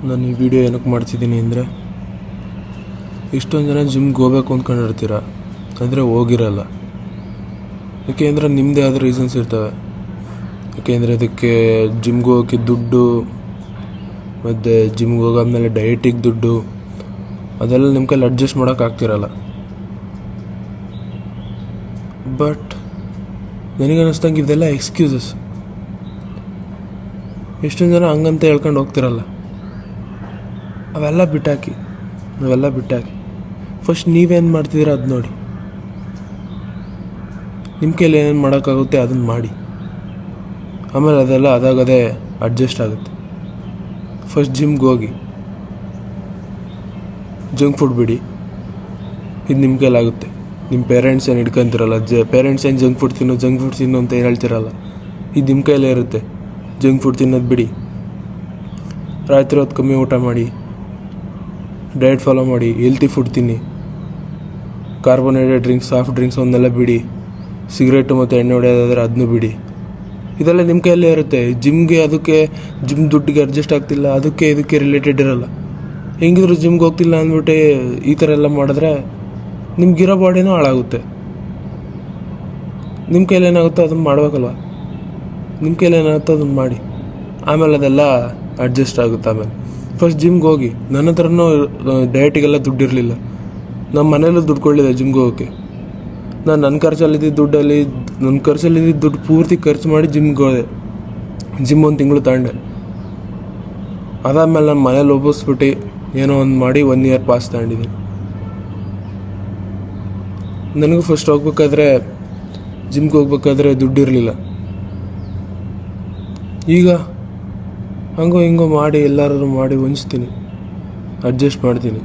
ನಾನು ಈ ವಿಡಿಯೋ ಏನಕ್ಕೆ ಮಾಡ್ತಿದ್ದೀನಿ ಅಂದರೆ, ಇಷ್ಟೊಂದು ಜನ ಜಿಮ್ಗೆ ಹೋಗ್ಬೇಕು ಅಂದ್ಕೊಂಡಿರ್ತೀರ, ಅಂದರೆ ಹೋಗಿರಲ್ಲ. ಯಾಕೆಂದರೆ ನಿಮ್ಮದೇ ಆದ ರೀಸನ್ಸ್ ಇರ್ತವೆ. ಯಾಕೆಂದರೆ ಅದಕ್ಕೆ ಜಿಮ್ಗೆ ಹೋಗೋಕ್ಕೆ ದುಡ್ಡು, ಮತ್ತು ಜಿಮ್ಗೆ ಹೋಗಾದ್ಮೇಲೆ ಡಯಟಿಗೆ ದುಡ್ಡು, ಅದೆಲ್ಲ ನಿಮ್ಮ ಕೈಲಿ ಅಡ್ಜಸ್ಟ್ ಮಾಡೋಕ್ಕಾಗ್ತಿರಲ್ಲ. ಬಟ್ ನನಗನ್ನಿಸ್ದಂಗೆ ಇದೆಲ್ಲ ಎಕ್ಸ್ಕ್ಯೂಸಸ್. ಎಷ್ಟೊಂದು ಜನ ಹಂಗಂತ ಹೇಳ್ಕೊಂಡು ಹೋಗ್ತಿರಲ್ಲ. ಅವೆಲ್ಲ ಬಿಟ್ಟಾಕಿ. ಫಸ್ಟ್ ನೀವೇನು ಮಾಡ್ತಿದ್ದೀರ ಅದು ನೋಡಿ. ನಿಮ್ಮ ಕೈಲಿ ಏನೇನು ಮಾಡೋಕ್ಕಾಗುತ್ತೆ ಅದನ್ನು ಮಾಡಿ. ಆಮೇಲೆ ಅದೆಲ್ಲ ಅದಾಗದೇ ಅಡ್ಜಸ್ಟ್ ಆಗುತ್ತೆ. ಫಸ್ಟ್ ಜಿಮ್ಗೆ ಹೋಗಿ, ಜಂಕ್ ಫುಡ್ ಬಿಡಿ. ಇದು ನಿಮ್ಮ ಕೈಲಾಗುತ್ತೆ. ನಿಮ್ಮ ಪೇರೆಂಟ್ಸ್ ಏನು ಹಿಡ್ಕೊಂತಿರಲ್ಲ. ಪೇರೆಂಟ್ಸ್ ಏನು ಜಂಕ್ ಫುಡ್ ತಿನ್ನು ಅಂತ ಏನು ಹೇಳ್ತಿರಲ್ಲ. ಇದು ನಿಮ್ಮ ಕೈಲೇ ಇರುತ್ತೆ. ಜಂಕ್ ಫುಡ್ ತಿನ್ನೋದು ಬಿಡಿ. ರಾತ್ರಿ ಹೊತ್ತು ಕಮ್ಮಿ ಊಟ ಮಾಡಿ, ಡಯಟ್ ಫಾಲೋ ಮಾಡಿ, ಹೆಲ್ತಿ ಫುಡ್ ತಿನ್ನಿ. ಕಾರ್ಬೋನೇಟೆಡ್ ಡ್ರಿಂಕ್ಸ್, ಸಾಫ್ಟ್ ಡ್ರಿಂಕ್ಸ್ ಅವನ್ನೆಲ್ಲ ಬಿಡಿ. ಸಿಗರೇಟು ಮತ್ತು ಎಣ್ಣೆ ಹೊಡೆಯೋದಾದರೆ ಅದನ್ನು ಬಿಡಿ. ಇದೆಲ್ಲ ನಿಮ್ಮ ಕೈಯಲ್ಲೇ ಇರುತ್ತೆ. ಅದಕ್ಕೆ ಜಿಮ್ ದುಡ್ಡಿಗೆ ಅಡ್ಜಸ್ಟ್ ಆಗ್ತಿಲ್ಲ, ಇದಕ್ಕೆ ರಿಲೇಟೆಡ್ ಇರಲ್ಲ. ಹೆಂಗಿದ್ರು ಜಿಮ್ಗೆ ಹೋಗ್ತಿಲ್ಲ ಅಂದ್ಬಿಟ್ಟು ಈ ಥರ ಎಲ್ಲ ಮಾಡಿದ್ರೆ ನಿಮ್ಗಿರೋ ಬಾಡಿನೂ ಹಾಳಾಗುತ್ತೆ. ನಿಮ್ಮ ಕೈಲಿ ಏನಾಗುತ್ತೋ ಅದನ್ನು ಮಾಡ್ಬೇಕಲ್ವ. ನಿಮ್ಮ ಕೈಲಿ ಏನಾಗುತ್ತೋ ಅದನ್ನು ಮಾಡಿ. ಆಮೇಲೆ ಅದೆಲ್ಲ ಅಡ್ಜಸ್ಟ್ ಆಗುತ್ತೆ. ಆಮೇಲೆ ಫಸ್ಟ್ ಜಿಮ್ಗೆ ಹೋಗಿ. ನನ್ನ ಹತ್ರನೂ ಡಯಟಿಗೆಲ್ಲ ದುಡ್ಡು ಇರಲಿಲ್ಲ. ನಮ್ಮ ಮನೇಲೂ ದುಡ್ಡು ಕೊಡಲಿಲ್ಲ ಜಿಮ್ಗೆ ಹೋಗೋಕ್ಕೆ. ನಾನು ನನ್ನ ಖರ್ಚಲ್ಲಿದ್ದ ದುಡ್ಡು ಪೂರ್ತಿ ಖರ್ಚು ಮಾಡಿ ಜಿಮ್ಗೆ ಹೋದೆ. ಜಿಮ್ ಒಂದು ತಿಂಗಳು ತಗೊಂಡೆ. ಅದಾದಮೇಲೆ ನಾನು ಮನೇಲಿ ಒಬ್ಬಿಸ್ಬಿಟ್ಟು ಏನೋ ಒಂದು ಮಾಡಿ 1 ಇಯರ್ ಪಾಸ್ ತಗೊಂಡಿದ್ದೀನಿ. ನನಗೂ ಫಸ್ಟ್ ಜಿಮ್ಗೆ ಹೋಗ್ಬೇಕಾದ್ರೆ ದುಡ್ಡು ಇರಲಿಲ್ಲ. ಈಗ ಹಂಗೋ ಹಿಂಗೋ ಮಾಡಿ ಎಲ್ಲರೂ ಮಾಡಿ ಹೊಂಚ್ತೀನಿ, ಅಡ್ಜಸ್ಟ್ ಮಾಡ್ತೀನಿ.